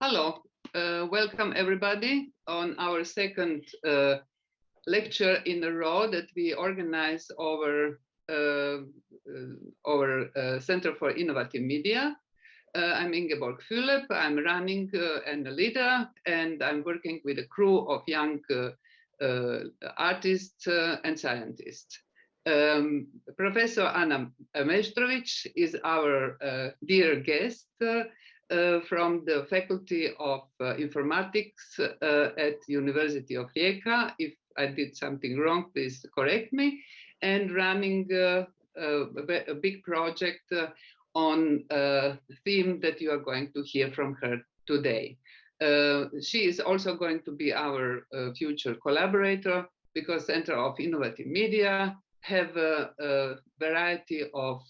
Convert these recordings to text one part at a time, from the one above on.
Hello, welcome everybody on our second lecture in a row that we organize over Center for Innovative Media. I'm Ingeborg Philip, I'm running and a leader, and I'm working with a crew of young artists and scientists. Professor Anna Meštrović is our dear guest from the Faculty of Informatics at University of Rijeka. If I did something wrong, please correct me. And running a big project on a theme that you are going to hear from her today. She is also going to be our future collaborator, because Center of Innovative Media have a variety of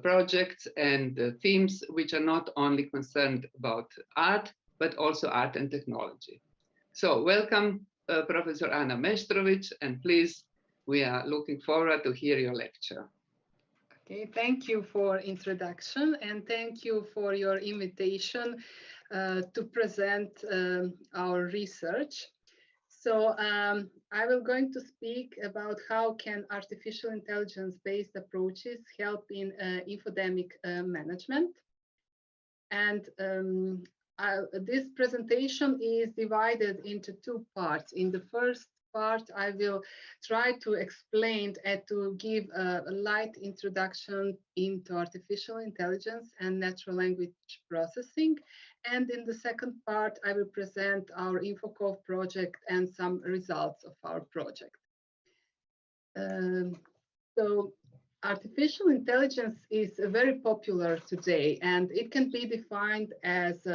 projects and themes which are not only concerned about art, but also art and technology. So welcome, Professor Anna Meštrović, and please, we are looking forward to hear your lecture. Okay, thank you for introduction, and thank you for your invitation to present our research. So I will going to speak about how can artificial intelligence-based approaches help in infodemic management. And this presentation is divided into two parts. In the first part, I will try to explain and to give a light introduction into artificial intelligence and natural language processing. And in the second part, I will present our InfoCoV project and some results of our project. So artificial intelligence is very popular today, and it can be defined as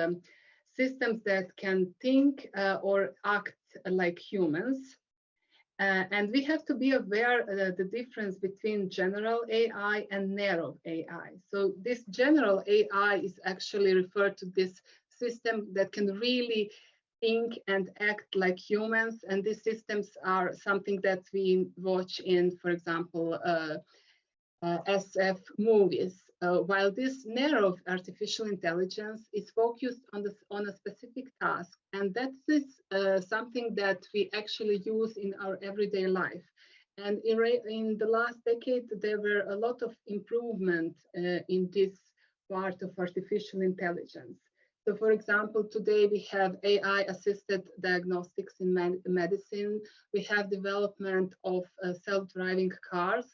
systems that can think or act like humans. And we have to be aware the difference between general AI and narrow AI. So this general AI is actually referred to this system that can really think and act like humans. And these systems are something that we watch in, for example, SF movies. While this narrow artificial intelligence is focused on a specific task, and that is something that we actually use in our everyday life. And in the last decade, there were a lot of improvement in this part of artificial intelligence. So, for example, today we have AI-assisted diagnostics in medicine. We have development of self-driving cars,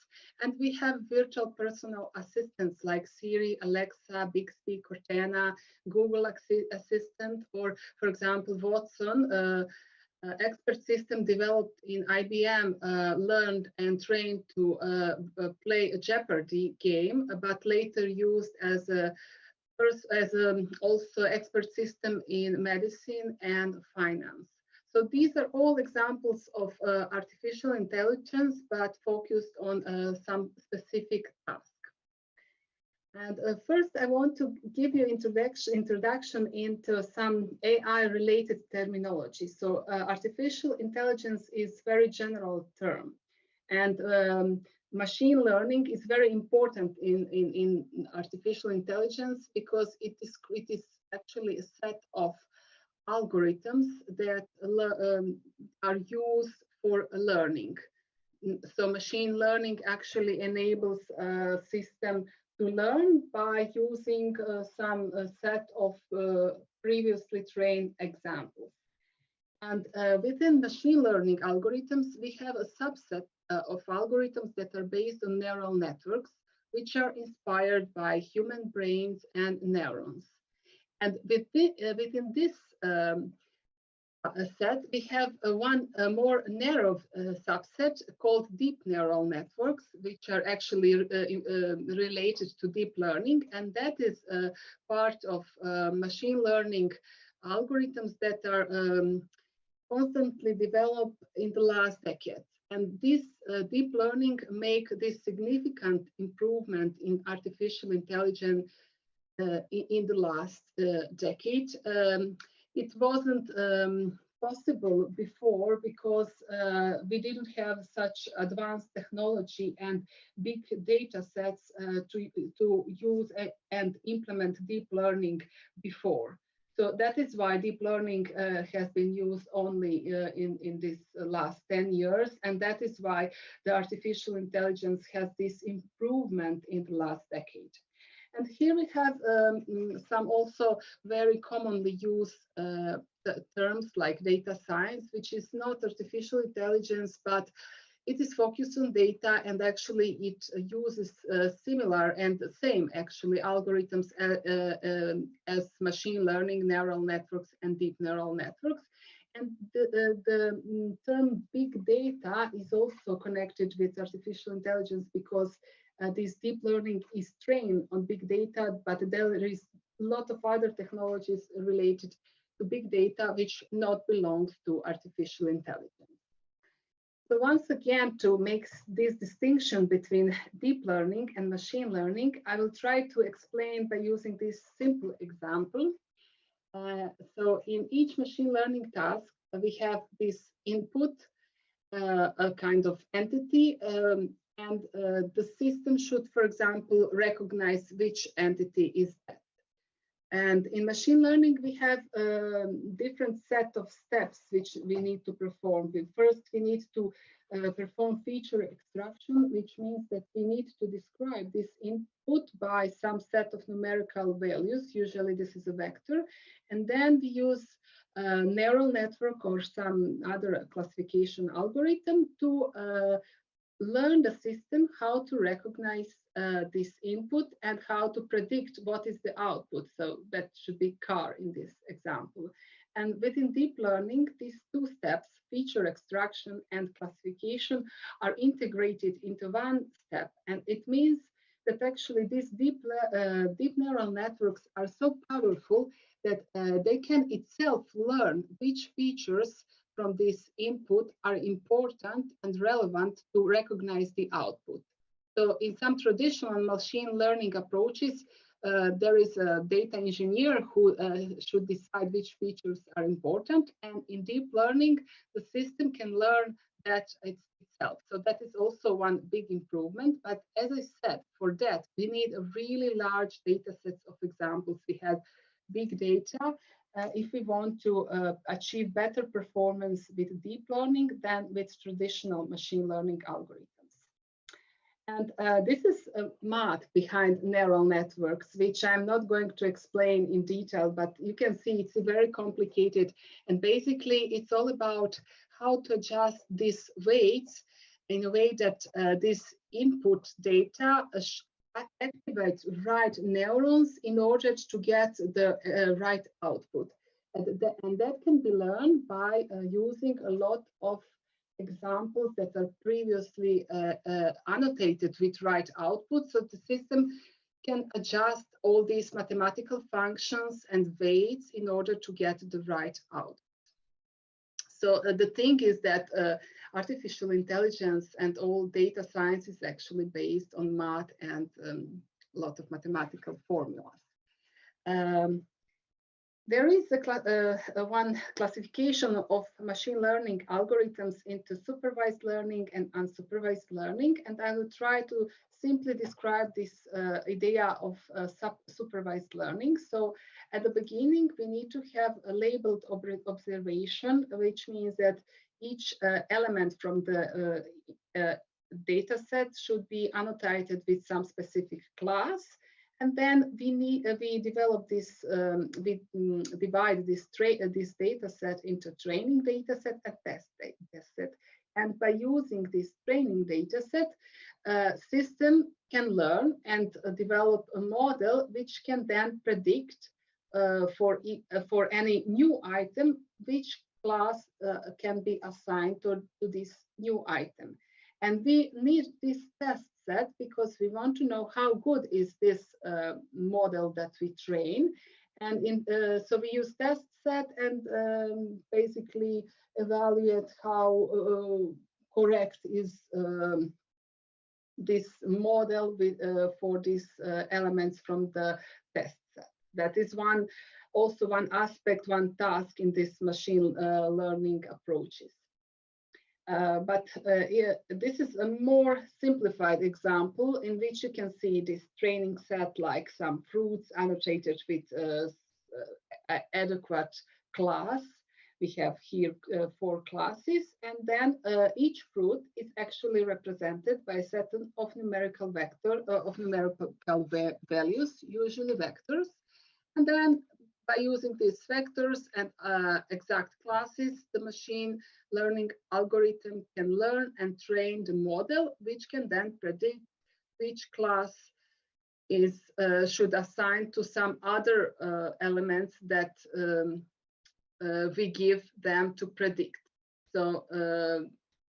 and we have virtual personal assistants like Siri, Alexa, Bixby, Cortana, Google Assistant, or, for example, Watson, expert system developed in IBM, learned and trained to play a Jeopardy game, but later used as also expert system in medicine and finance. So these are all examples of artificial intelligence, but focused on some specific task. And first, I want to give you introduction into some AI-related terminology. So artificial intelligence is very general term, and machine learning is very important in artificial intelligence, because it is actually a set of algorithms that are used for learning. So machine learning actually enables a system to learn by using some set of previously trained examples. And within machine learning algorithms, we have a subset of algorithms that are based on neural networks, which are inspired by human brains and neurons. And within this set, we have one more narrow subset called deep neural networks, which are actually related to deep learning. And that is part of machine learning algorithms that are constantly developed in the last decade. And this deep learning make this significant improvement in artificial intelligence in the last decade. It wasn't possible before because we didn't have such advanced technology and big data sets to use and implement deep learning before. So that is why deep learning has been used only in this last 10 years. And that is why the artificial intelligence has this improvement in the last decade. And here we have some also very commonly used terms like data science, which is not artificial intelligence, but it is focused on data, and actually it uses similar and the same actually algorithms as machine learning, neural networks, and deep neural networks. And the term big data is also connected with artificial intelligence because this deep learning is trained on big data, but there is a lot of other technologies related to big data which not belongs to artificial intelligence. So once again, to make this distinction between deep learning and machine learning, I will try to explain by using this simple example. So in each machine learning task, we have this input, a kind of entity, and the system should, for example, recognize which entity is that. And in machine learning, we have a different set of steps which we need to perform. First, we need to perform feature extraction, which means that we need to describe this input by some set of numerical values. Usually this is a vector. And then we use a neural network or some other classification algorithm to learn the system how to recognize this input and how to predict what is the output. So that should be car in this example. And within deep learning, these two steps, feature extraction and classification, are integrated into one step. And it means that actually these deep neural networks are so powerful that they can itself learn which features from this input are important and relevant to recognize the output. So in some traditional machine learning approaches, there is a data engineer who should decide which features are important. And in deep learning, the system can learn that itself. So that is also one big improvement. But as I said, for that, we need a really large data sets of examples. We have big data. If we want to achieve better performance with deep learning than with traditional machine learning algorithms. And this is math behind neural networks, which I'm not going to explain in detail, but you can see it's very complicated. And basically, it's all about how to adjust these weights in a way that this input data activates right neurons in order to get the right output. And that can be learned by using a lot of examples that are previously annotated with right output. So the system can adjust all these mathematical functions and weights in order to get the right output. So the thing is that artificial intelligence and all data science is actually based on math and a lot of mathematical formulas. There is one classification of machine learning algorithms into supervised learning and unsupervised learning, and I will try to simply describe this idea of supervised learning. So at the beginning, we need to have a labeled observation, which means that each element from the data set should be annotated with some specific class. And then we develop this, we divide this data set into training data set and test data set. And by using this training data set, system can learn and develop a model which can then predict for any new item which class can be assigned to this new item. And we need this test set because we want to know how good is this model that we train. And so we use test set and basically evaluate how correct is this model for these elements from the test set. That is also one aspect, one task in this machine learning approaches. But this is a more simplified example in which you can see this training set like some fruits annotated with adequate class. We have here 4 classes, and then each fruit is actually represented by a set of numerical values, usually vectors. And then by using these vectors and exact classes, the machine learning algorithm can learn and train the model, which can then predict which class is should assign to some other elements that we give them to predict. So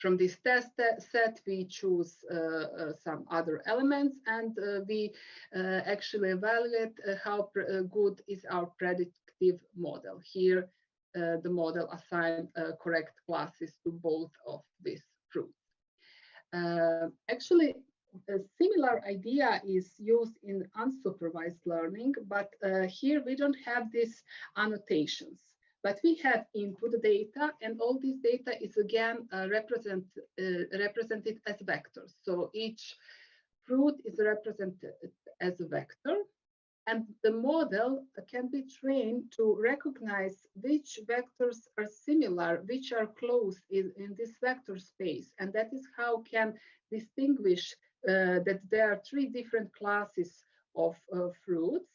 from this test set, we choose some other elements, and we actually evaluate how good is our predictive model. Here, the model assigned correct classes to both of these fruits. Actually, a similar idea is used in unsupervised learning, but here we don't have these annotations. But we have input data, and all this data is again represented as vectors. So each fruit is represented as a vector, and the model can be trained to recognize which vectors are similar, which are close in this vector space. And that is how can distinguish that there are 3 different classes of fruits.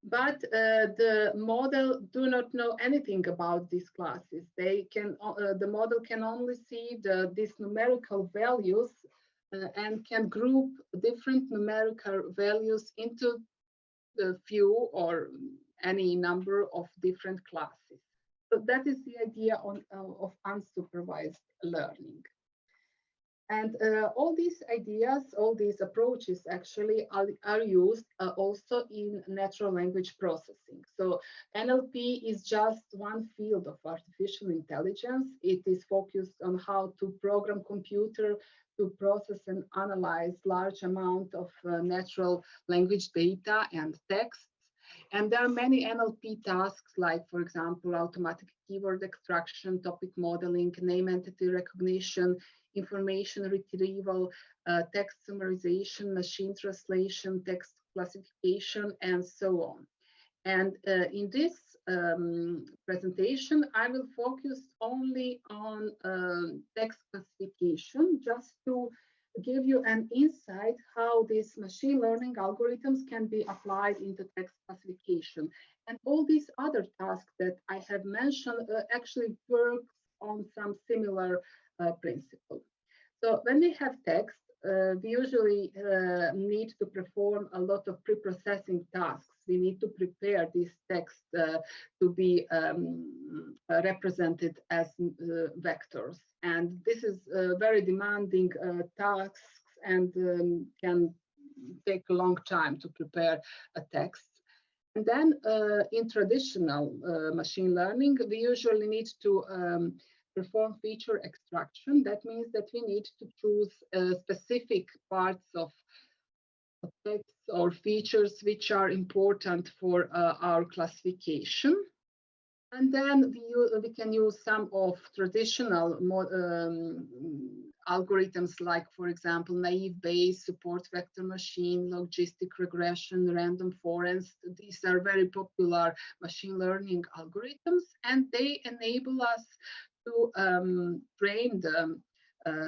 But the model do not know anything about these classes. They can, the model can only see these numerical values and can group different numerical values into a few or any number of different classes. So that is the idea of unsupervised learning. And all these ideas, all these approaches actually are used also in natural language processing. So NLP is just one field of artificial intelligence. It is focused on how to program computer to process and analyze large amount of natural language data and texts. And there are many NLP tasks, like, for example, automatic keyword extraction, topic modeling, name entity recognition, information retrieval, text summarization, machine translation, text classification, and so on. And in this presentation, I will focus only on text classification, just to give you an insight how these machine learning algorithms can be applied into text classification. And all these other tasks that I have mentioned actually work on some similar principle. So when we have text, we usually need to perform a lot of pre-processing tasks. We need to prepare this text to be represented as vectors. And this is very demanding tasks and can take a long time to prepare a text. And then in traditional machine learning, we usually need to perform feature extraction. That means that we need to choose specific parts of text or features which are important for our classification. And then we can use some of traditional algorithms, like, for example, naive Bayes, support vector machine, logistic regression, random forest. These are very popular machine learning algorithms, and they enable us to train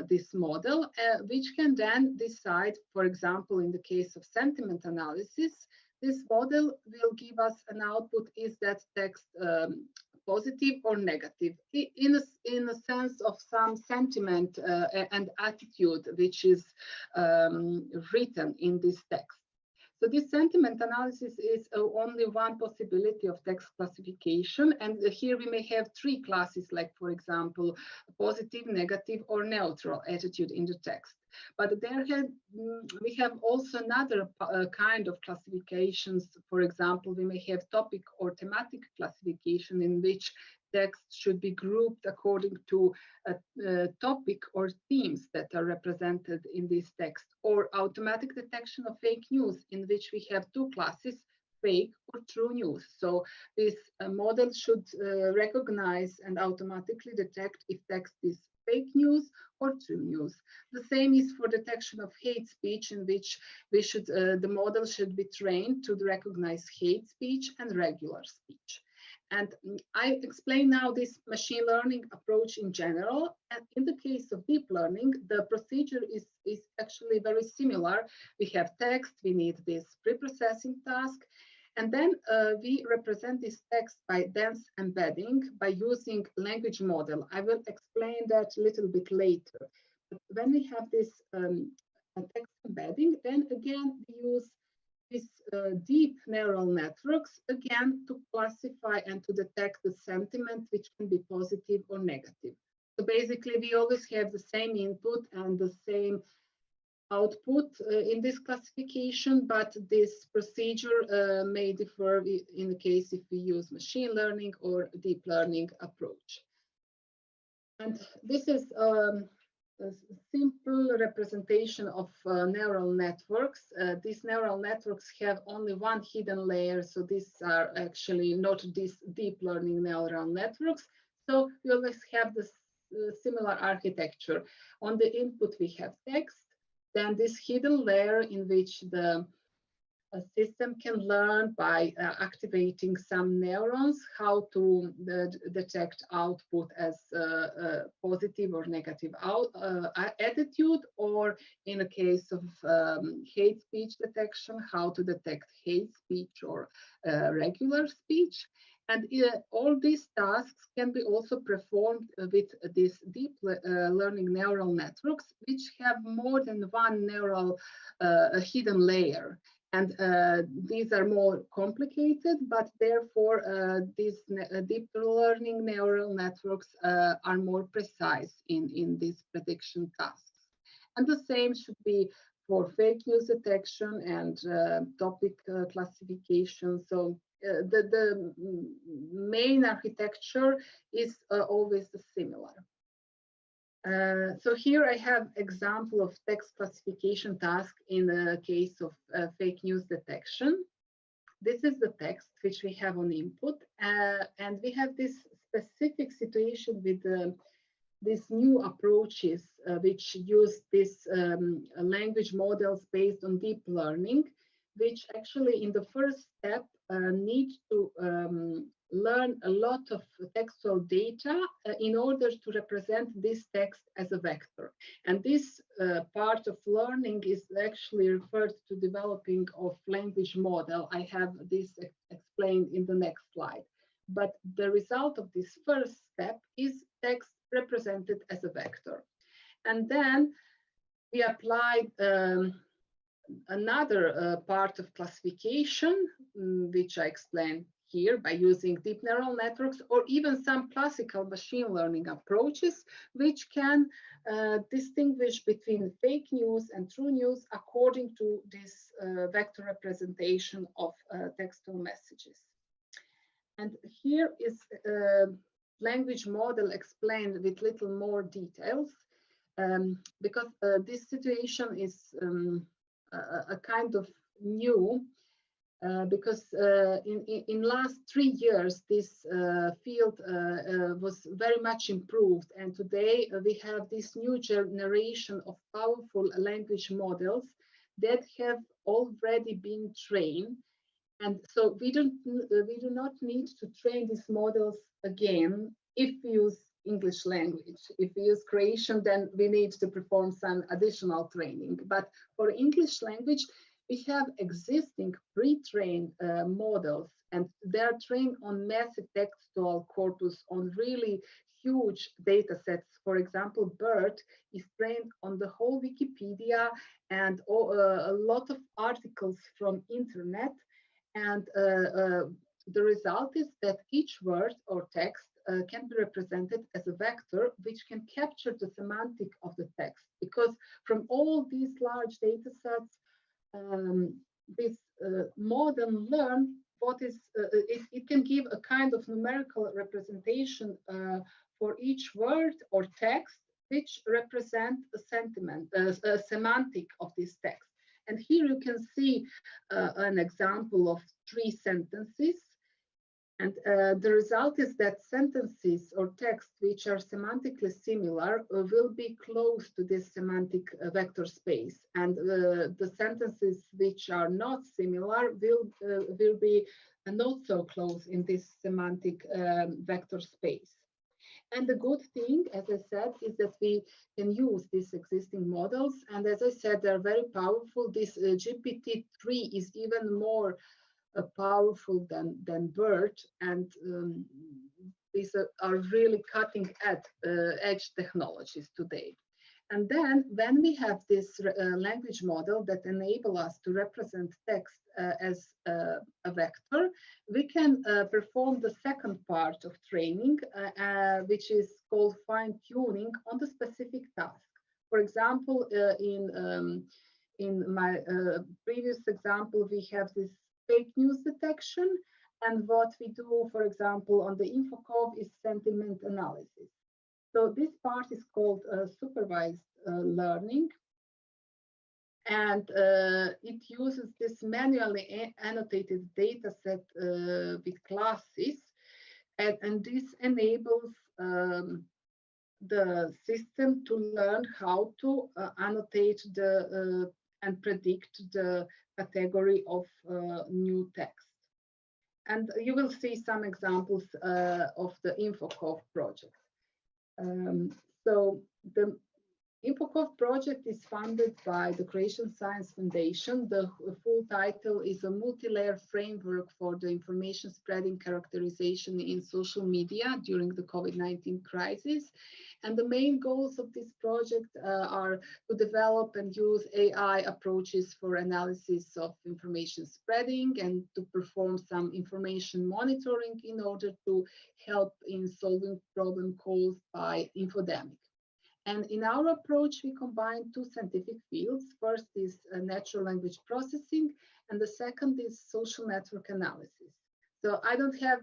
this model, which can then decide, for example, in the case of sentiment analysis, this model will give us an output, is that text positive or negative, in a sense of some sentiment and attitude which is written in this text. So this sentiment analysis is only one possibility of text classification. And here we may have 3 classes, like, for example, positive, negative, or neutral attitude in the text. But we have also another kind of classifications. For example, we may have topic or thematic classification, in which text should be grouped according to a topic or themes that are represented in this text, or automatic detection of fake news, in which we have 2 classes, fake or true news. So this model should recognize and automatically detect if text is fake news or true news. The same is for detection of hate speech, in which we should the model should be trained to recognize hate speech and regular speech. And I explain now this machine learning approach in general. And in the case of deep learning, the procedure is actually very similar. We have text, we need this preprocessing task, and then we represent this text by dense embedding by using language model. I will explain that a little bit later. But when we have this text embedding, then again we use these deep neural networks again to classify and to detect the sentiment, which can be positive or negative. So basically, we always have the same input and the same output in this classification, but this procedure may differ in the case if we use machine learning or deep learning approach. And this is a simple representation of neural networks. These neural networks have only one hidden layer, so these are actually not these deep learning neural networks. So we always have this similar architecture. On the input, we have text, then this hidden layer in which the system can learn by activating some neurons how to detect output as positive or negative attitude, or in a case of hate speech detection, how to detect hate speech or regular speech. And all these tasks can be also performed with these deep learning neural networks, which have more than one neural hidden layer. And these are more complicated, but therefore these deep learning neural networks are more precise in these prediction tasks. And the same should be for fake news detection and topic classification. So the main architecture is always similar. So here I have example of text classification task in the case of fake news detection. This is the text which we have on input, and we have this specific situation with these new approaches which use these language models based on deep learning, which actually in the first step need to learn a lot of textual data in order to represent this text as a vector. And this part of learning is actually referred to developing of language model. I have this explained in the next slide. But the result of this first step is text represented as a vector. And then we applied another part of classification, which I explained here by using deep neural networks or even some classical machine learning approaches, which can distinguish between fake news and true news according to this vector representation of textual messages. And here is language model explained with little more details, because this situation is a kind of new, because in last 3 years this field was very much improved, and today we have this new generation of powerful language models that have already been trained. And so we do not need to train these models again if we use English language. If we use Croatian, then we need to perform some additional training. But for English language, we have existing pre-trained models, and they're trained on massive textual corpus, on really huge data sets. For example, BERT is trained on the whole Wikipedia and a lot of articles from internet. And the result is that each word or text can be represented as a vector, which can capture the semantic of the text. Because from all these large data sets, this model learn what is, it can give a kind of numerical representation for each word or text, which represent a sentiment, a semantic of this text. And here you can see an example of 3 sentences. And the result is that sentences or text which are semantically similar will be close to this semantic vector space. And the sentences which are not similar will be not so close in this semantic vector space. And the good thing, as I said, is that we can use these existing models. And as I said, they're very powerful. This GPT-3 is even more powerful than BERT, and these are really cutting edge technologies today. And then when we have this language model that enable us to represent text as a vector, we can perform the second part of training, which is called fine-tuning on the specific task. For example, in my previous example, we have this fake news detection, and what we do, for example, on the InfoCoV is sentiment analysis. So this part is called supervised learning, and it uses this manually annotated data set with classes, and this enables the system to learn how to annotate and predict the category of new text. And you will see some examples of the InfoCoV project. So the InfoCoV project is funded by the Croatian Science Foundation. The full title is a multi-layer framework for the information spreading characterization in social media during the COVID-19 crisis. And the main goals of this project are to develop and use AI approaches for analysis of information spreading and to perform some information monitoring in order to help in solving problem caused by infodemic. And in our approach, we combine two scientific fields. First is natural language processing, and the second is social network analysis. So I don't have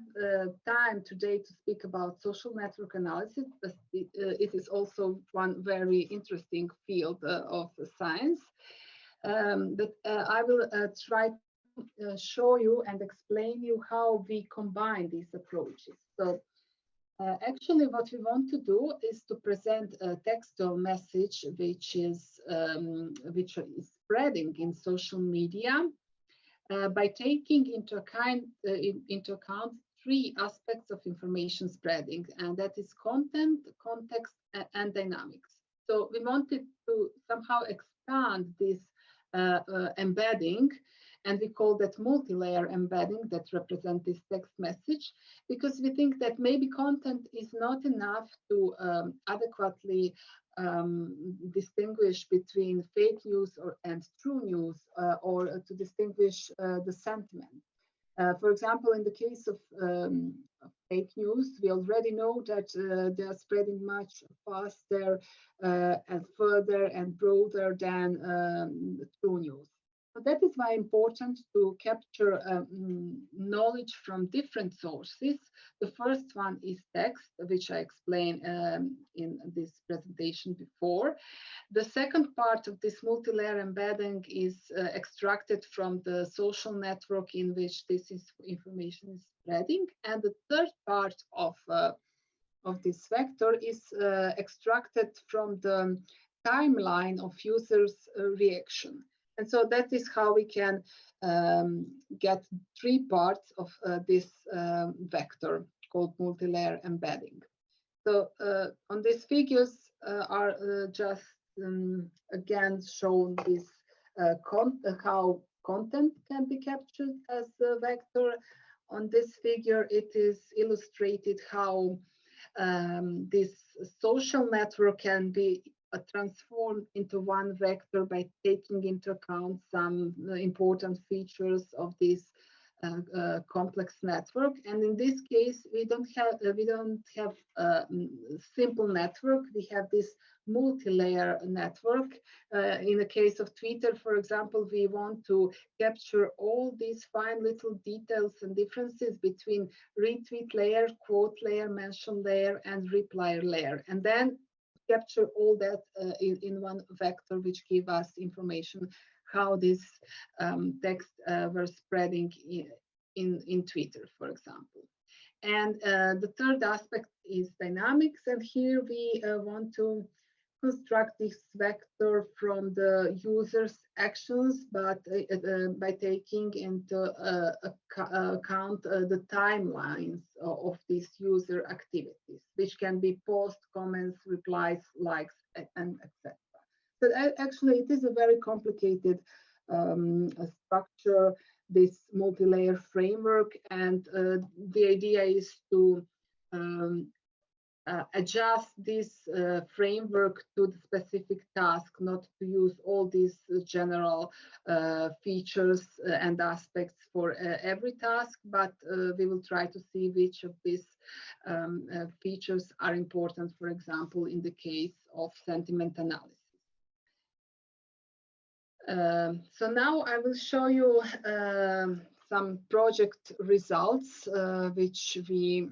time today to speak about social network analysis, but it is also one very interesting field of science. But I will try to show you and explain you how we combine these approaches. So actually, what we want to do is to present a textual message which is spreading in social media by taking into account three aspects of information spreading, and that is content, context, and dynamics. So we wanted to somehow expand this embedding, and we call that multi-layer embedding that represents this text message, because we think that maybe content is not enough to adequately distinguish between fake news and true news, or to distinguish the sentiment. For example, in the case of fake news, we already know that they are spreading much faster and further and broader than true news. So that is why important to capture knowledge from different sources. The first one is text, which I explained in this presentation before. The second part of this multi-layer embedding is extracted from the social network in which this information is spreading. And the third part of this vector is extracted from the timeline of users' reaction. And so that is how we can get three parts of this vector called multi-layer embedding. So on these figures are just again shown this how content can be captured as a vector. On this figure, it is illustrated how this social network can be transformed into one vector by taking into account some important features of this complex network. And in this case, we don't have a simple network. We have this multi-layer network. In the case of Twitter, for example, we want to capture all these fine little details and differences between retweet layer, quote layer, mention layer, and reply layer, and then capture all that in one vector, which give us information how this text were spreading in Twitter, for example. And the third aspect is dynamics. And here we want to construct this vector from the user's actions, but by taking into account the timelines of these user activities, which can be posts, comments, replies, likes, and etc. So actually, it is a very complicated structure, this multi-layer framework, and the idea is to adjust this framework to the specific task, not to use all these general features and aspects for every task, but we will try to see which of these features are important, for example, in the case of sentiment analysis. So now I will show you some project results which we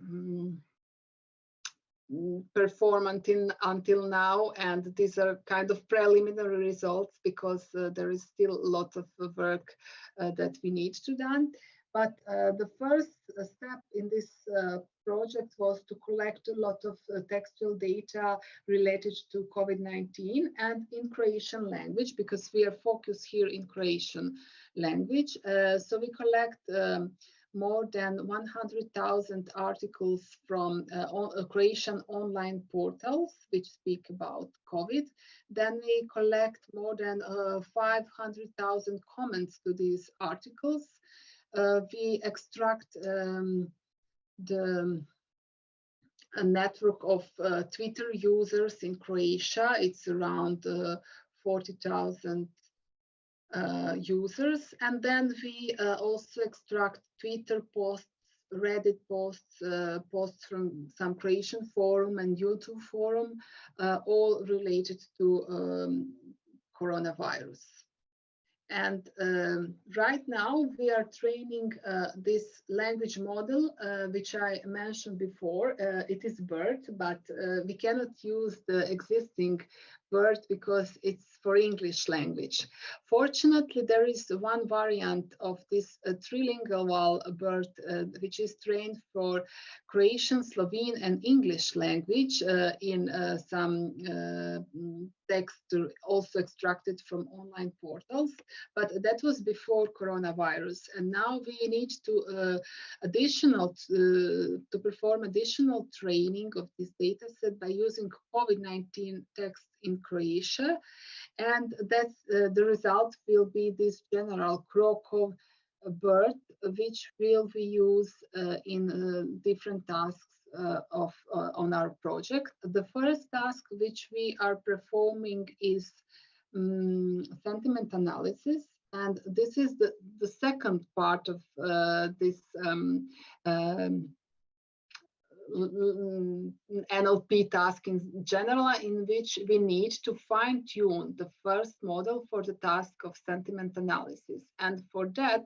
perform until now, and these are kind of preliminary results because there is still a lot of work that we need to done. But the first step in this project was to collect a lot of textual data related to COVID-19 and in Croatian language, because we are focused here in Croatian language. So we collect more than 100,000 articles from Croatian online portals which speak about COVID. Then we collect more than 500,000 comments to these articles. We extract a network of Twitter users in Croatia. It's around 40,000 users, and then we also extract Twitter posts, Reddit posts, posts from some Croatian forum and YouTube forum, all related to coronavirus. And right now we are training this language model, which I mentioned before. It is BERT, but we cannot use the existing BERT because it's for English language. Fortunately, there is one variant of this trilingual BERT, which is trained for Croatian, Slovene, and English language in some text also extracted from online portals. But that was before coronavirus, and now we need to perform additional training of this data set by using COVID-19 text in Croatia, and that's the result will be this general InfoCoV BERT, which will be used in different tasks on our project. The first task which we are performing is sentiment analysis, and this is the second part of this NLP task in general, in which we need to fine-tune the first model for the task of sentiment analysis. And for that,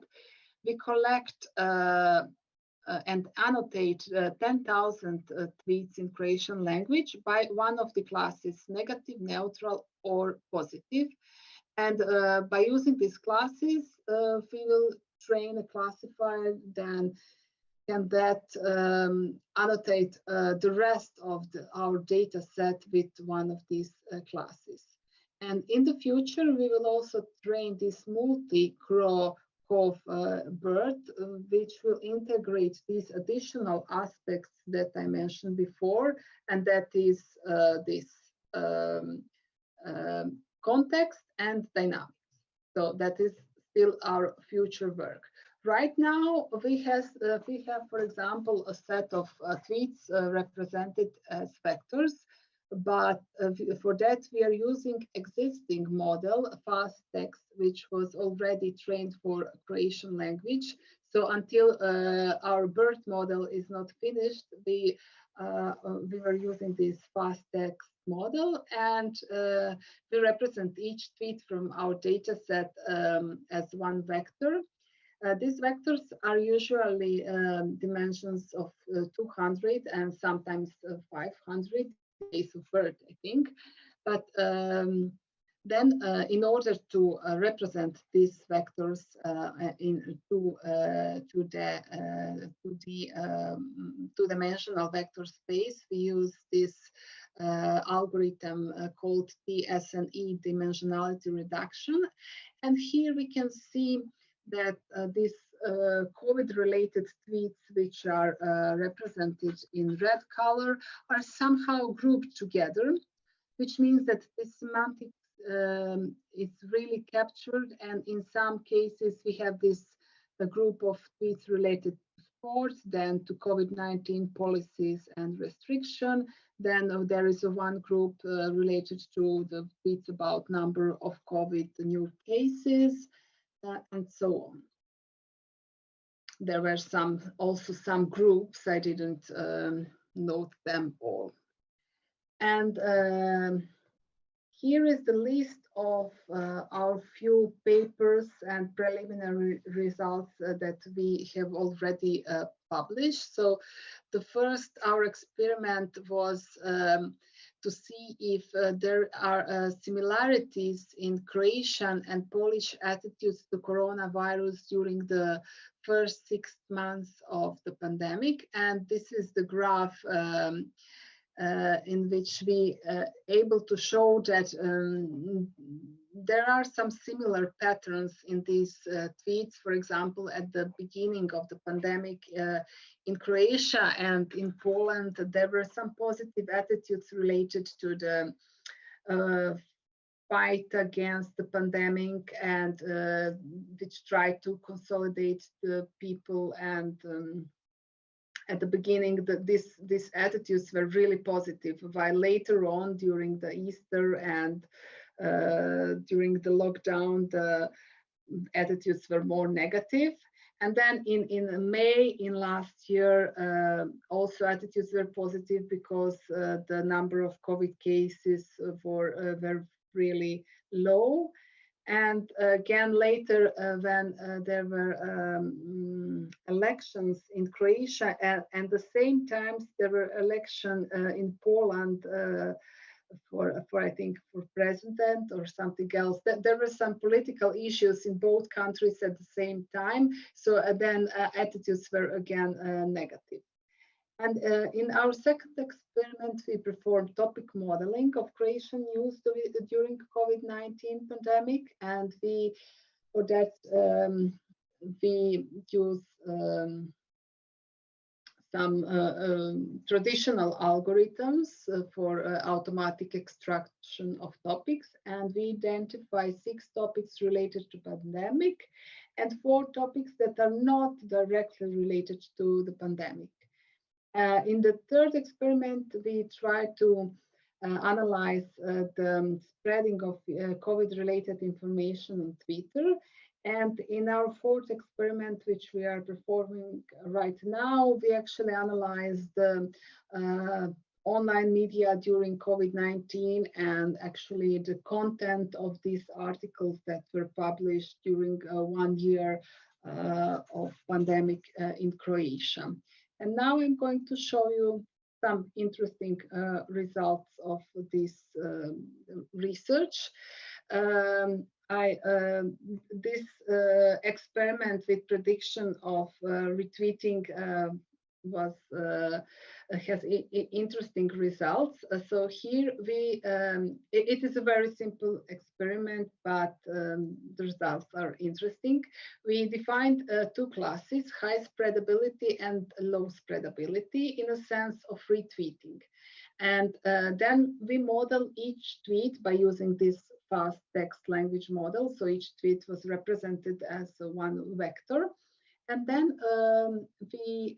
we collect and annotate 10,000 tweets in Croatian language by one of the classes, negative, neutral, or positive. And by using these classes, we will train a classifier then can that annotate the rest of our data set with one of these classes. And in the future, we will also train this multi-InfoCoV BERT, which will integrate these additional aspects that I mentioned before, and that is this context and dynamics. So that is still our future work. Right now, we have, for example, a set of tweets represented as vectors, but for that we are using existing model, fast text, which was already trained for Croatian language. So until our BERT model is not finished, we were using this fast text model, and we represent each tweet from our data set as one vector. These vectors are usually dimensions of 200 and sometimes 500 in case of BERT, I think. But Then, in order to represent these vectors to the two-dimensional vector space, we use this algorithm called TSNE, dimensionality reduction. And here we can see that these COVID-related tweets, which are represented in red color, are somehow grouped together, which means that the semantic is really captured. And in some cases, we have this a group of tweets related to sports, then to COVID-19 policies and restriction. Then there is one group related to the tweets about number of COVID new cases, and so on. There were also some groups, I didn't note them all. And here is the list of our few papers and preliminary results that we have already published. So our experiment was to see if there are similarities in Croatian and Polish attitudes to coronavirus during the first 6 months of the pandemic. And this is the graph in which we able to show that there are some similar patterns in these tweets. For example, at the beginning of the pandemic in Croatia and in Poland, there were some positive attitudes related to the fight against the pandemic, and which tried to consolidate the people. And at the beginning, these attitudes were really positive, while later on, during the Easter and during the lockdown, the attitudes were more negative. And then in May in last year, also attitudes were positive because the number of COVID cases were really low. And again, later, when there were elections in Croatia, and at the same time there were elections in Poland for I think for president or something else. There were some political issues in both countries at the same time. So then attitudes were again negative. And in our second experiment, we performed topic modeling of Croatian news during COVID-19 pandemic. And for that, we use some traditional algorithms for automatic extraction of topics. And we identify 6 topics related to pandemic and 4 topics that are not directly related to the pandemic. In the third experiment, we try to analyze the spreading of COVID-related information on Twitter. And in our fourth experiment, which we are performing right now, we actually analyze the online media during COVID-19 and actually the content of these articles that were published during 1 year of pandemic in Croatia. And now I'm going to show you some interesting results of this research. This experiment with prediction of retweeting has interesting results. So here it is a very simple experiment, but the results are interesting. We defined 2 classes, high spreadability and low spreadability, in a sense of retweeting. And then we model each tweet by using this fast text language model. So each tweet was represented as one vector. And then we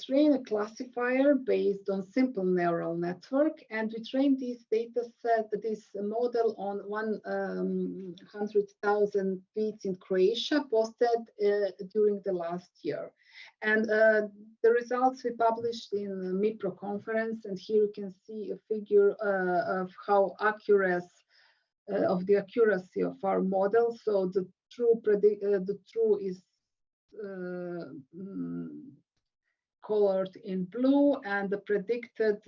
train a classifier based on simple neural network, and we train this model on 100,000 tweets in Croatia posted during the last year. And the results we published in the MIPRO conference, and here you can see a figure of how of the accuracy of our model. So the true is colored in blue, and the predicted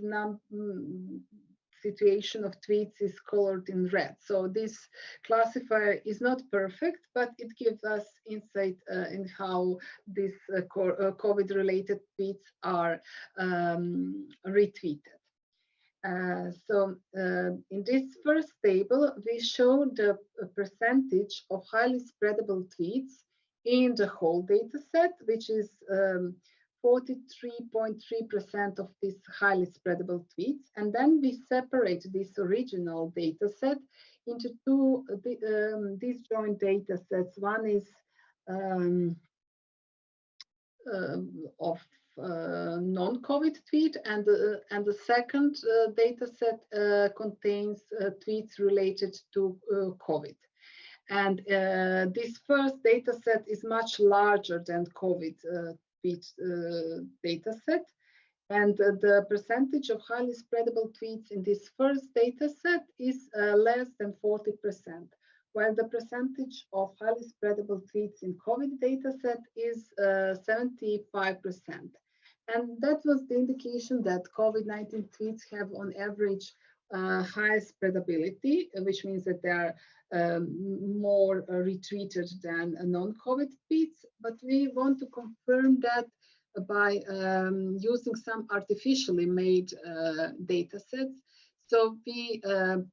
situation of tweets is colored in red. So this classifier is not perfect, but it gives us insight in how these COVID-related tweets are retweeted. In this first table, we show the percentage of highly spreadable tweets in the whole data set, which is 43.3% of these highly spreadable tweets. And then we separate this original data set into two disjoint data sets. One is of non-COVID tweet, and the second data set contains tweets related to COVID. And this first data set is much larger than COVID tweet data set. And the percentage of highly spreadable tweets in this first data set is less than 40%, while the percentage of highly spreadable tweets in COVID data set is 75%. And that was the indication that COVID-19 tweets have on average high spreadability, which means that they are more retweeted than non-COVID tweets. But we want to confirm that by using some artificially made data sets. So we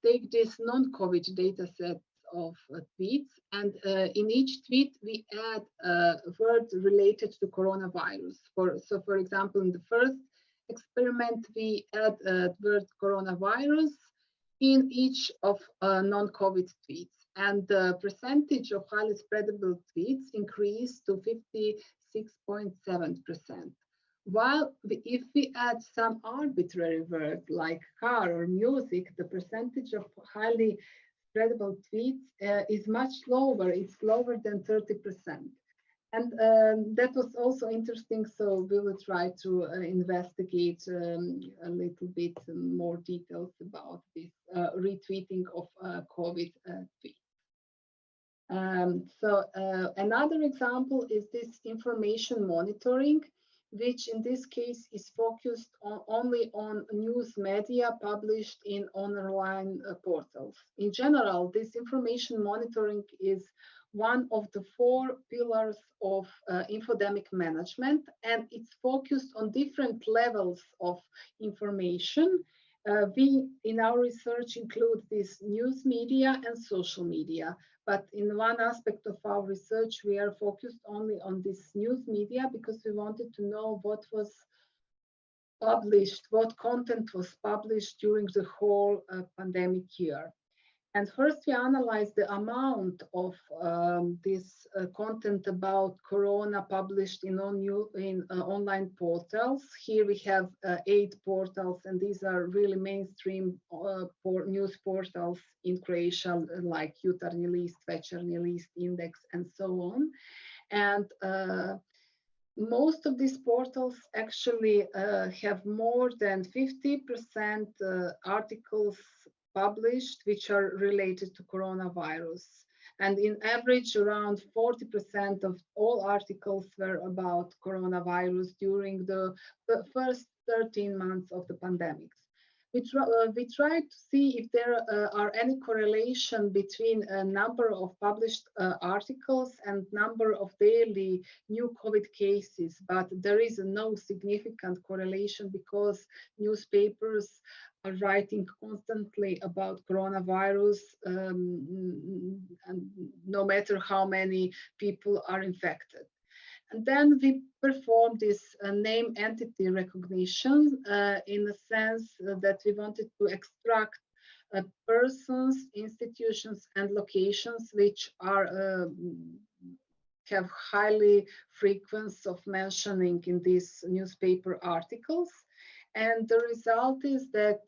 take this non-COVID data set of tweets, and in each tweet we add a word related to coronavirus. So for example, in the first experiment, we add the word coronavirus in each of non-COVID tweets, and the percentage of highly spreadable tweets increased to 56.7%. While if we add some arbitrary word like car or music, the percentage of highly spreadable tweets is much lower. It's lower than 30%. And that was also interesting, so we will try to investigate a little bit more details about this retweeting of COVID tweets. Another example is this information monitoring, which in this case is focused only on news media published in online portals. In general, this information monitoring is one of the 4 pillars of infodemic management, and it's focused on different levels of information. We, in our research, include this news media and social media. But in one aspect of our research, we are focused only on this news media because we wanted to know what was published, what content was published during the whole pandemic year. And first, we analyzed the amount of this content about Corona published in online portals. Here we have 8 portals, and these are really mainstream news portals in Croatia, like Jutarnji list, Večernji list, Index, and so on. And most of these portals actually have more than 50% articles published which are related to coronavirus. And in average, around 40% of all articles were about coronavirus during the first 13 months of the pandemic. We tried to see if there are any correlation between a number of published articles and number of daily new COVID cases, but there is no significant correlation because newspapers are writing constantly about coronavirus, and no matter how many people are infected. And then we performed this name entity recognition in the sense that we wanted to extract persons, institutions, and locations which are have highly frequency of mentioning in these newspaper articles. And the result is that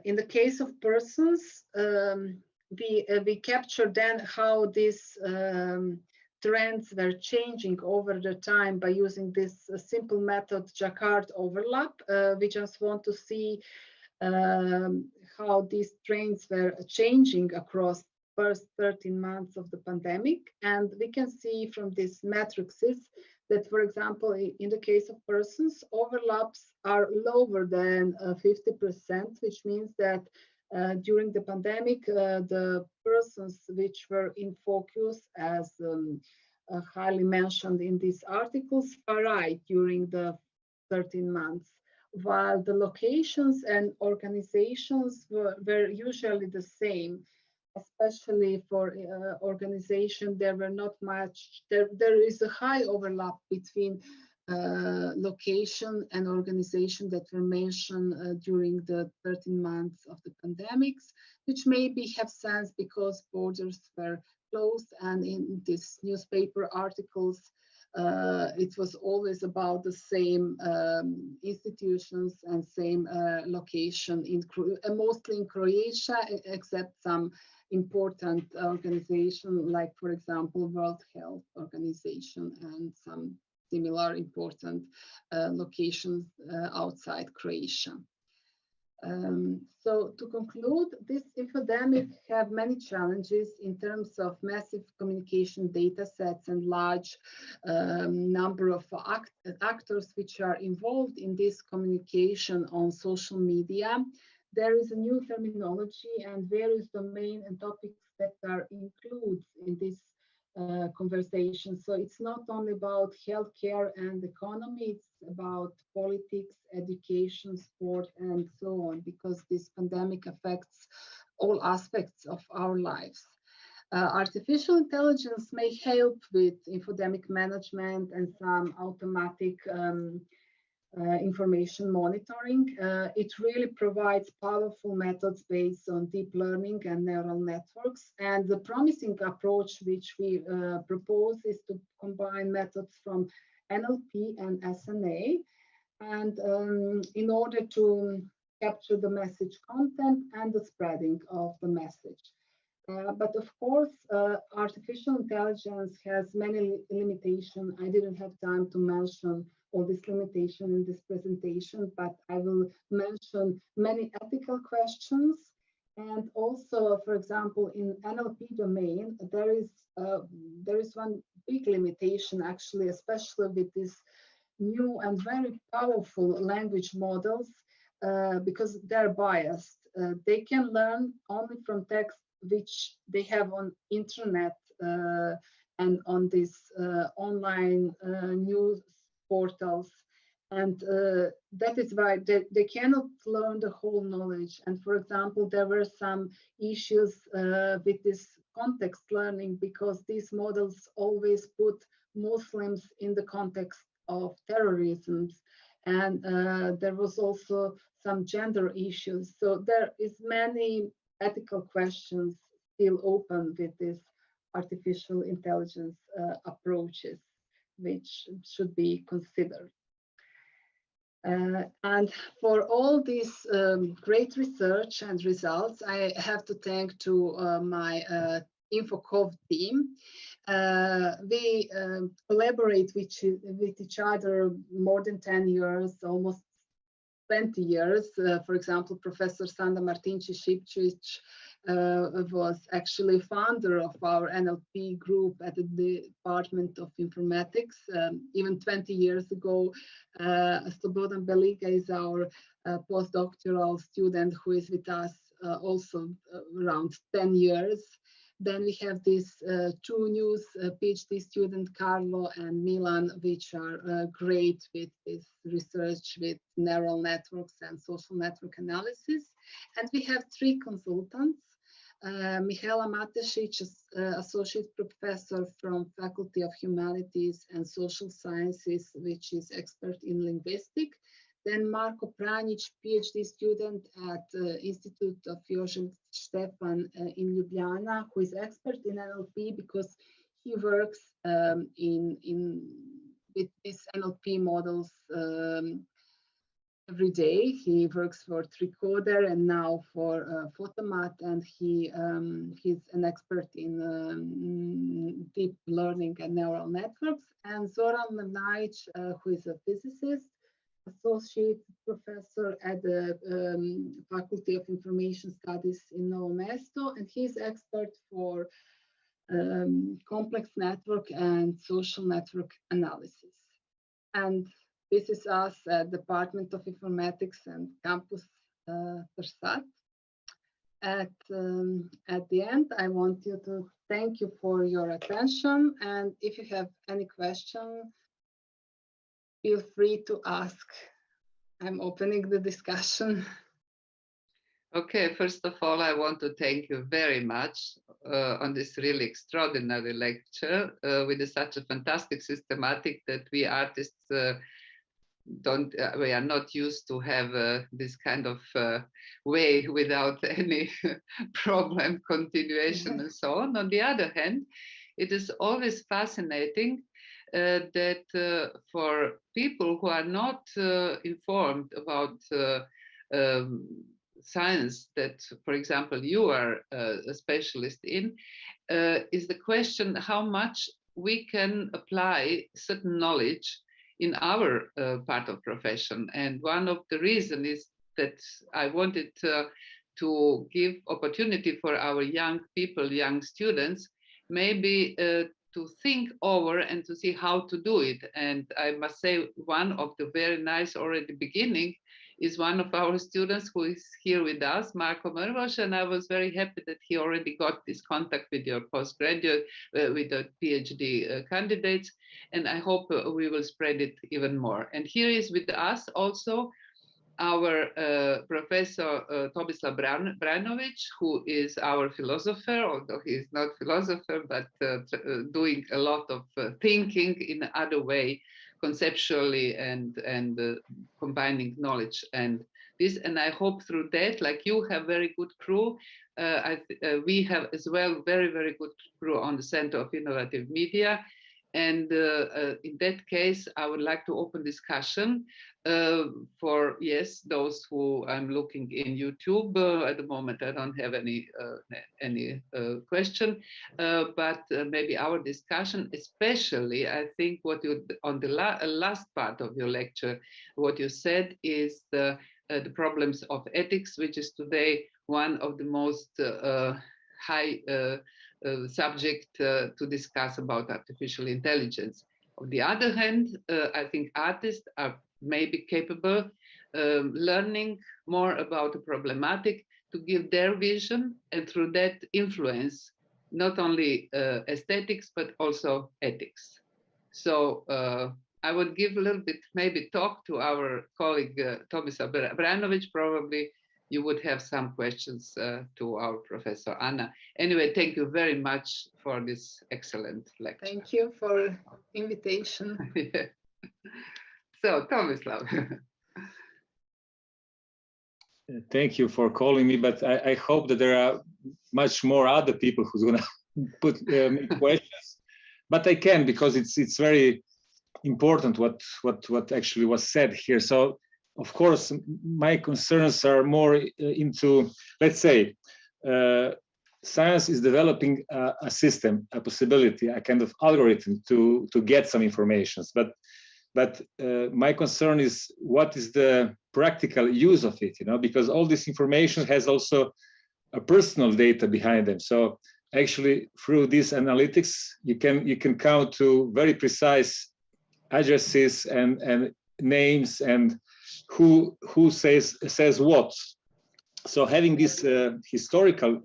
in the case of persons, we capture then how these trends were changing over the time by using this simple method, Jacquard overlap. We just want to see how these trends were changing across first 13 months of the pandemic. And we can see from these matrices that, for example, in the case of persons, overlaps are lower than 50%, which means that during the pandemic, the persons which were in focus, as highly mentioned in these articles, varied during the 13 months, while the locations and organizations were usually the same. Especially for organization, there were not much, there is a high overlap between location and organization that were mentioned during the 13 months of the pandemics, which maybe have sense because borders were closed, and in these newspaper articles, it was always about the same institutions and same location, mostly in Croatia, except some important organization, like, for example, World Health Organization and some similar important locations outside Croatia. So to conclude, this infodemic have many challenges in terms of massive communication data sets and large number of actors which are involved in this communication on social media. There is a new terminology and various domain and topics that are included in this conversation. So it's not only about healthcare and economy, it's about politics, education, sport, and so on, because this pandemic affects all aspects of our lives. Artificial intelligence may help with infodemic management and some automatic information monitoring. It really provides powerful methods based on deep learning and neural networks. And the promising approach which we propose is to combine methods from NLP and SNA, and in order to capture the message content and the spreading of the message. But of course, artificial intelligence has many limitations. I didn't have time to mention all this limitation in this presentation, but I will mention many ethical questions. And also, for example, in NLP domain, there is one big limitation, actually, especially with this new and very powerful language models, because they're biased. They can learn only from text which they have on internet and on this online news portals, and that is why they cannot learn the whole knowledge. And for example, there were some issues with this context learning, because these models always put Muslims in the context of terrorism, and there was also some gender issues. So there is many ethical questions still open with this artificial intelligence approaches, which should be considered. And for all this great research and results, I have to thank to my InfoCoV team. We collaborate with each other more than 10 years, almost 20 years. For example, Professor Sanda Martinčić was actually founder of our NLP group at the Department of Informatics. Even 20 years ago, Slobodan Beliga is our postdoctoral student who is with us also around 10 years. Then we have these two new PhD students, Carlo and Milan, which are great with this research with neural networks and social network analysis. And we have three consultants. Mihaela Matešić, Associate Professor from Faculty of Humanities and Social Sciences, which is expert in linguistics. Then Marko Pranjić, PhD student at Institute of Jožef Stefan in Ljubljana, who is expert in NLP because he works with these NLP models every day. He works for Tricoder and now for Photomat, and he's an expert in deep learning and neural networks. And Zoran Mrnajić, who is a physicist, Associate Professor at the Faculty of Information Studies in Novo Mesto, and he's expert for complex network and social network analysis. And this is us at Department of Informatics and Campus Trsat. At the end, I want you to thank you for your attention. And if you have any question, feel free to ask. I'm opening the discussion. Okay, first of all, I want to thank you very much on this really extraordinary lecture with such a fantastic systematic that we artists we are not used to have this kind of way without any problem, continuation, and so on. On the other hand, it is always fascinating that for people who are not informed about science that, for example, you are a specialist in, is the question how much we can apply certain knowledge in our part of profession. And one of the reasons is that I wanted to give opportunity for our young people, young students, maybe to think over and to see how to do it. And I must say, one of the very nice already beginning is one of our students who is here with us, Marko Mrvoš, and I was very happy that he already got this contact with your postgraduate, with the PhD candidates, and I hope we will spread it even more. And here is with us also our Professor Tomislav Brajnović, who is our philosopher, although he is not philosopher, but doing a lot of thinking in another way, conceptually and combining knowledge and this. And I hope through that, like you have very good crew, we have as well very, very good crew on the Center of Innovative Media. And in that case, I would like to open discussion for, yes, those who I'm looking in YouTube. At the moment, I don't have any question, but maybe our discussion, especially, I think what you, on the last part of your lecture, what you said is the problems of ethics, which is today one of the most high subject to discuss about artificial intelligence. On the other hand, I think artists are maybe capable learning more about the problematic to give their vision and through that influence not only aesthetics but also ethics. So I would give a little bit maybe talk to our colleague Tomislav Brajnović. Probably you would have some questions to our Professor Anna. Anyway, thank you very much for this excellent lecture. Thank you for invitation. Yeah. So, Tomislav. Thank you for calling me, but I hope that there are much more other people who's gonna put questions. But I can, because it's very important what actually was said here. So, of course, my concerns are more into, let's say, science is developing a system, a possibility, a kind of algorithm to get some information. But my concern is what is the practical use of it, you know, because all this information has also a personal data behind them. So actually, through these analytics, you can count to very precise addresses and names and who says what. So having this historical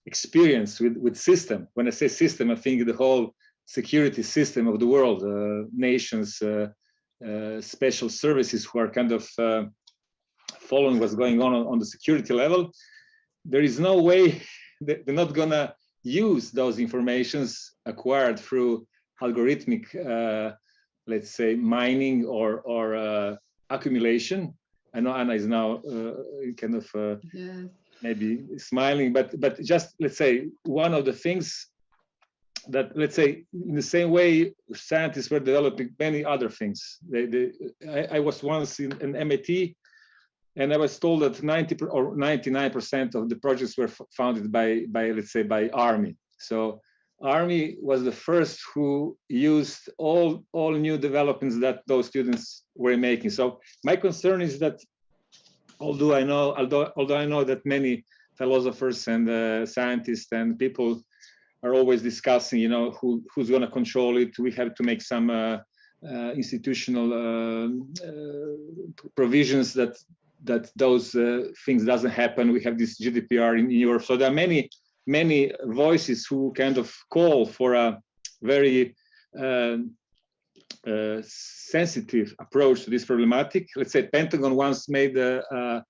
experience with system, when I say system, I think the whole security system of the world, nations, special services who are kind of following what's going on the security level. There is no way that they're not gonna use those informations acquired through algorithmic, let's say, mining or accumulation. I know Anna is now kind of Yes. maybe smiling, but just, let's say, one of the things that, let's say, in the same way scientists were developing many other things. I was once in MIT, and I was told that 90 or 99% of the projects were founded by let's say, by Army. So Army was the first who used all new developments that those students were making. So my concern is that although I know that many philosophers and scientists and people are always discussing, you know, who's going to control it. We have to make some institutional provisions that those things doesn't happen. We have this GDPR in Europe. So there are many voices who kind of call for a very sensitive approach to this problematic. Let's say Pentagon once made a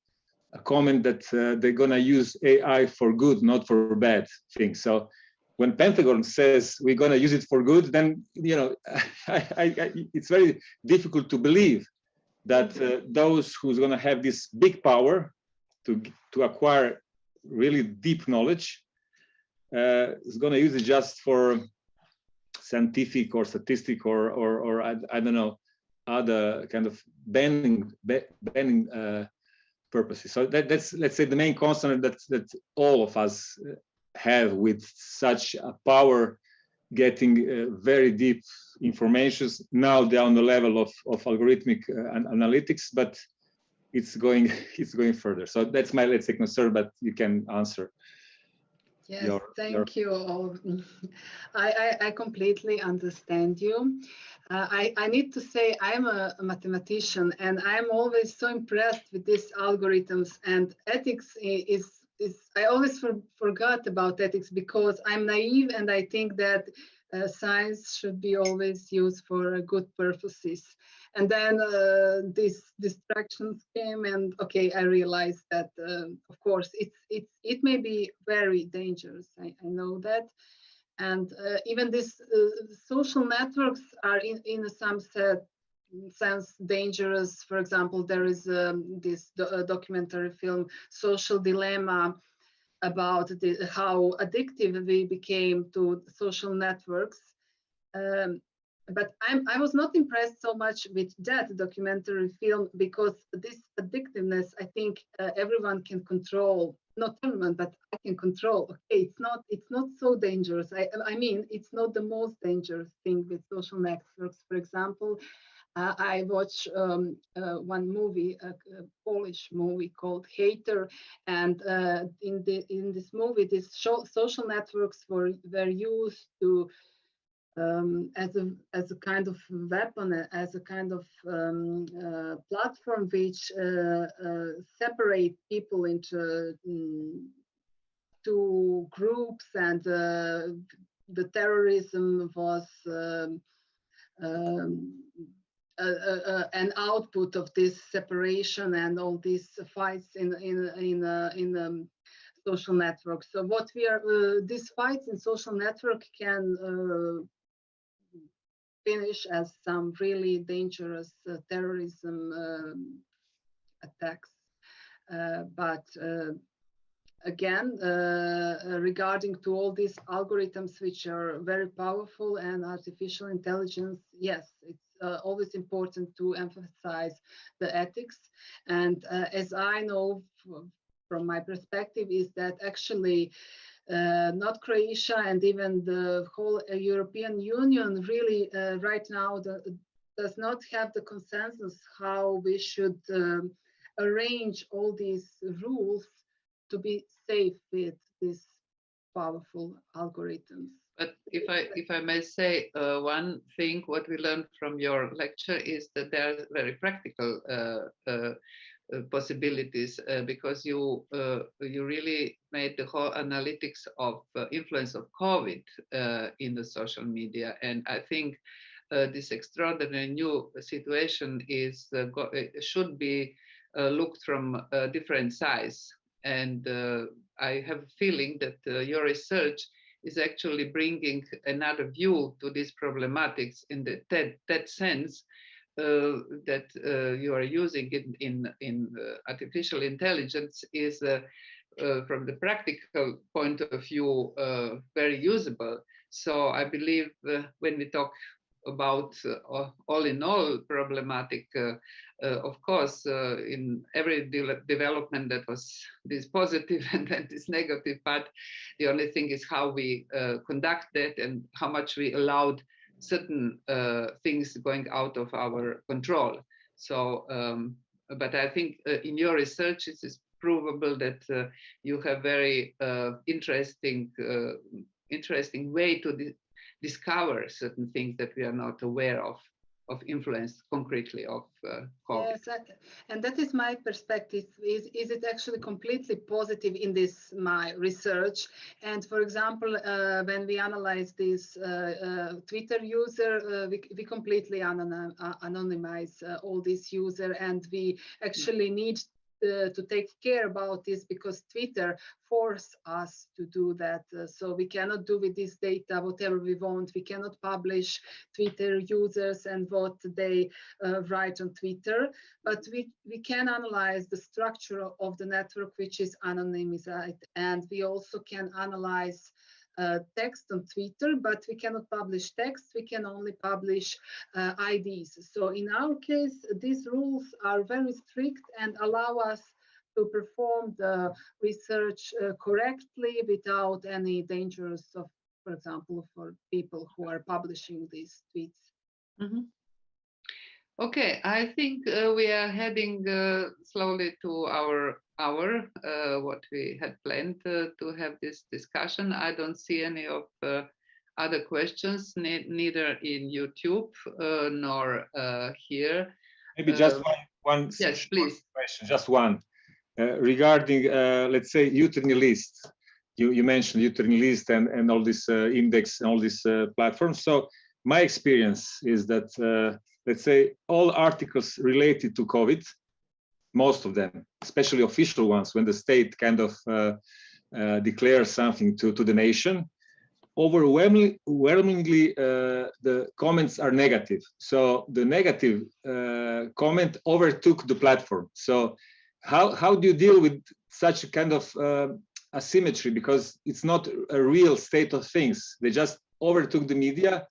comment that they're gonna use AI for good, not for bad things. So when Pentagon says we're gonna use it for good, then it's very difficult to believe that those who's gonna have this big power to acquire really deep knowledge is gonna use it just for scientific or statistic or I don't know, other kind of banning purposes. So that's, let's say, the main concern that all of us have with such a power getting very deep information. Now they're on the level of algorithmic analytics, but it's going further. So that's my, let's say, concern, but you can answer. Yes, thank you all. I completely understand you. I need to say I'm a mathematician, and I'm always so impressed with these algorithms, and ethics is I always forgot about ethics because I'm naive and I think that science should be always used for good purposes. And then these distractions came, and okay, I realized that of course it may be very dangerous. I know that, and even these social networks are in some sense dangerous. For example, there is this documentary film, Social Dilemma, about how addictive we became to social networks. But I was not impressed so much with that documentary film because this addictiveness, I think everyone can control. Not everyone, but I can control. Okay, it's not so dangerous. I mean, it's not the most dangerous thing with social networks. For example, I watched one movie, a Polish movie called Hater, and in this movie, these social networks were used to as a kind of weapon, as a kind of platform which separate people into two groups, and the terrorism was an output of this separation and all these fights in social networks. So what we are, these fights in social network can finish as some really dangerous terrorism attacks. But again, regarding to all these algorithms which are very powerful and artificial intelligence, yes, it's always important to emphasize the ethics. And as I know from my perspective is that actually not Croatia and even the whole European Union really right now does not have the consensus how we should arrange all these rules to be safe with these powerful algorithms. But if I may say one thing, what we learned from your lecture is that there are very practical possibilities because you really made the whole analytics of influence of COVID in the social media, and I think this extraordinary new situation is should be looked from different sides, and I have a feeling that your research is actually bringing another view to these problematics in that sense. That you are using in artificial intelligence is from the practical point of view very usable. So I believe when we talk about all in all problematic, of course in every development that was this positive and then this negative part, the only thing is how we conduct that and how much we allowed certain things going out of our control. So, but I think in your research, it is provable that you have very interesting way to discover certain things that we are not aware of. of influence concretely of COVID. Yes, and that is my perspective. Is it actually completely positive in this my research? And for example, when we analyze this Twitter user, we completely anonymize all these user, and we actually need to take care about this because Twitter force us to do that. So we cannot do with this data whatever we want. We cannot publish Twitter users and what they write on Twitter, but we can analyze the structure of the network, which is anonymized, and we also can analyze text on Twitter, but we cannot publish text. We can only publish IDs. So in our case, these rules are very strict and allow us to perform the research correctly without any dangers of, for example, for people who are publishing these tweets. Mm-hmm. Okay, I think we are heading slowly to our hour, what we had planned to have this discussion. I don't see any of other questions, neither in YouTube nor here. Maybe just one yes, please. question, just one. Regarding, let's say, Utility list. You mentioned Utility list and all this index and all these platforms. So my experience is that, let's say, all articles related to COVID, most of them, especially official ones, when the state kind of declares something to the nation, overwhelmingly the comments are negative. So the negative comment overtook the platform. So how do you deal with such a kind of asymmetry? Because it's not a real state of things. They just overtook the media,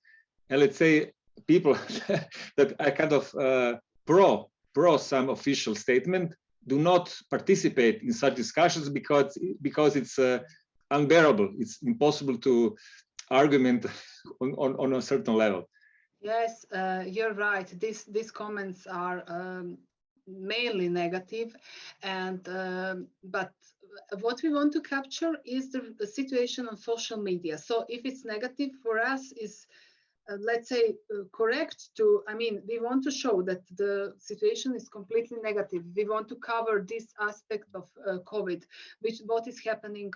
and let's say people that are kind of pro some official statement do not participate in such discussions because it's unbearable. It's impossible to argument on a certain level. Yes, you're right. These comments are mainly negative, and but what we want to capture is the situation on social media. So if it's negative for us is let's say correct to, I mean, we want to show that the situation is completely negative. We want to cover this aspect of COVID, what is happening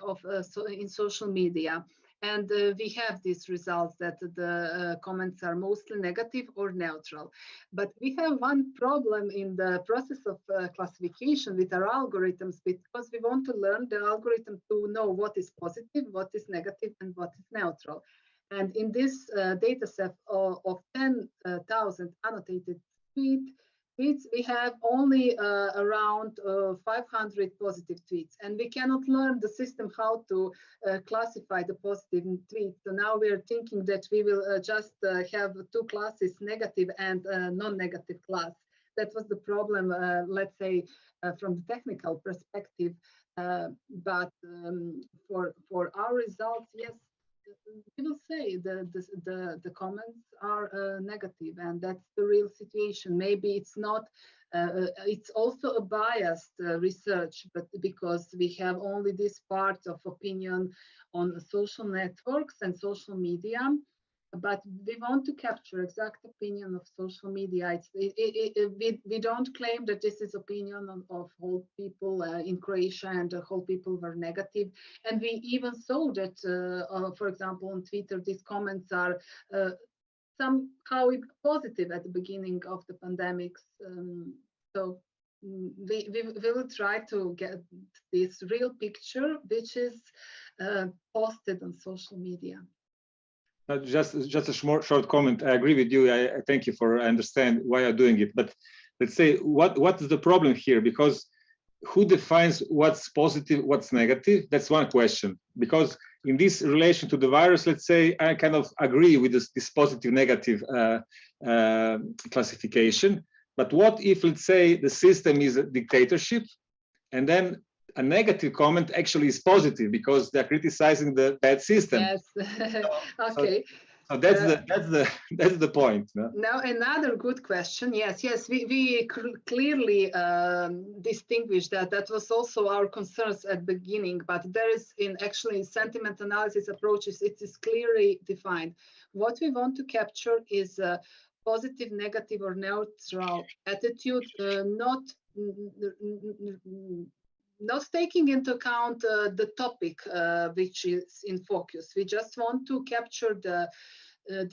in social media. And we have these results that the comments are mostly negative or neutral. But we have one problem in the process of classification with our algorithms, because we want to learn the algorithm to know what is positive, what is negative, and what is neutral. And in this data set of 10,000 annotated tweets, we have only around 500 positive tweets, and we cannot learn the system how to classify the positive tweets. So now we are thinking that we will just have two classes, negative and non-negative class. That was the problem, let's say, from the technical perspective. But for our results, yes, we will say the comments are negative, and that's the real situation. Maybe it's not, it's also a biased research, but because we have only this part of opinion on social networks and social media, but we want to capture exact opinion of social media. We don't claim that this is opinion of whole people in Croatia and the whole people were negative. And we even saw that, for example, on Twitter, these comments are somehow positive at the beginning of the pandemics. So we will try to get this real picture, which is posted on social media. Just a short comment. I agree with you. I thank you for, I understand why you're doing it. But let's say, what is the problem here? Because who defines what's positive, what's negative? That's one question. Because in this relation to the virus, let's say, I kind of agree with this positive, negative classification. But what if, let's say, the system is a dictatorship, and then a negative comment actually is positive because they're criticizing the bad system? Yes. Okay. So that's the point. No? Now another good question. Yes, we clearly distinguish that. That was also our concerns at the beginning. But there is actually sentiment analysis approaches. It is clearly defined. What we want to capture is positive, negative, or neutral attitude, not taking into account the topic which is in focus. We just want to capture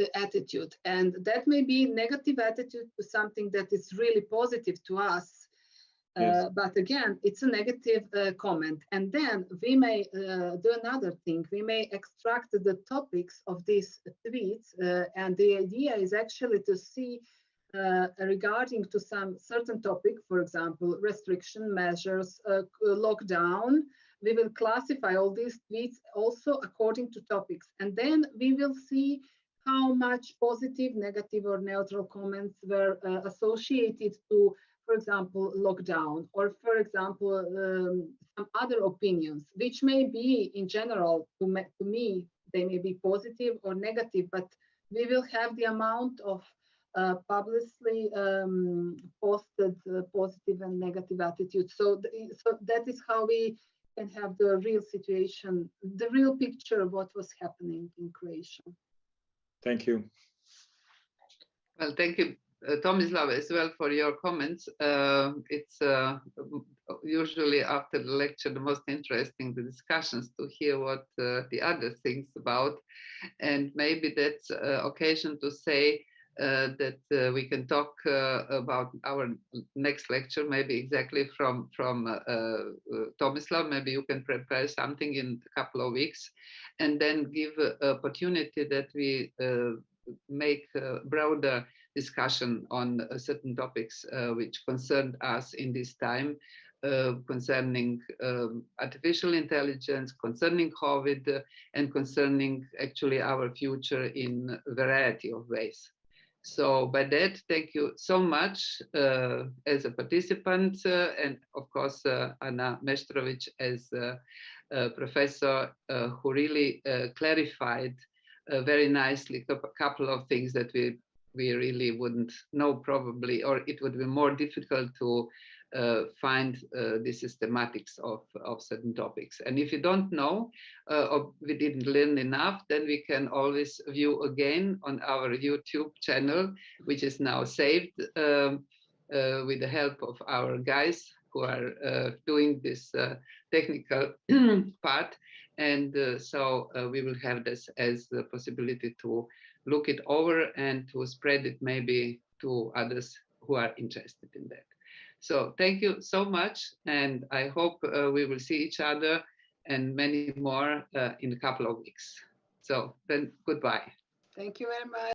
the attitude, and that may be negative attitude to something that is really positive to us. Yes. But again, it's a negative comment. And then we may do another thing. We may extract the topics of these tweets. And the idea is actually to see regarding to some certain topic, for example, restriction measures, lockdown. We will classify all these tweets also according to topics. And then we will see how much positive, negative, or neutral comments were associated to, for example, lockdown, or for example, some other opinions, which may be in general, to me, they may be positive or negative, but we will have the amount of publicly posted positive and negative attitudes. So that is how we can have the real situation, the real picture of what was happening in Croatia. Thank you. Well, thank you, Tomislav, as well for your comments. It's usually after the lecture the most interesting, the discussions, to hear what the other thinks about. And maybe that's occasion to say that we can talk about our next lecture, maybe exactly from Tomislav. Maybe you can prepare something in a couple of weeks, and then give opportunity that we make a broader discussion on certain topics which concern us in this time, concerning artificial intelligence, concerning COVID, and concerning actually our future in a variety of ways. So by that, thank you so much as a participant, and of course Anna Meštrović as a professor who really clarified very nicely a couple of things that we really wouldn't know probably, or it would be more difficult to find the systematics of certain topics. And if you don't know or we didn't learn enough, then we can always view again on our YouTube channel, which is now saved with the help of our guys who are doing this technical part. And so we will have this as the possibility to look it over and to spread it maybe to others who are interested in that. So thank you so much, and I hope we will see each other and many more in a couple of weeks. So then goodbye. Thank you very much.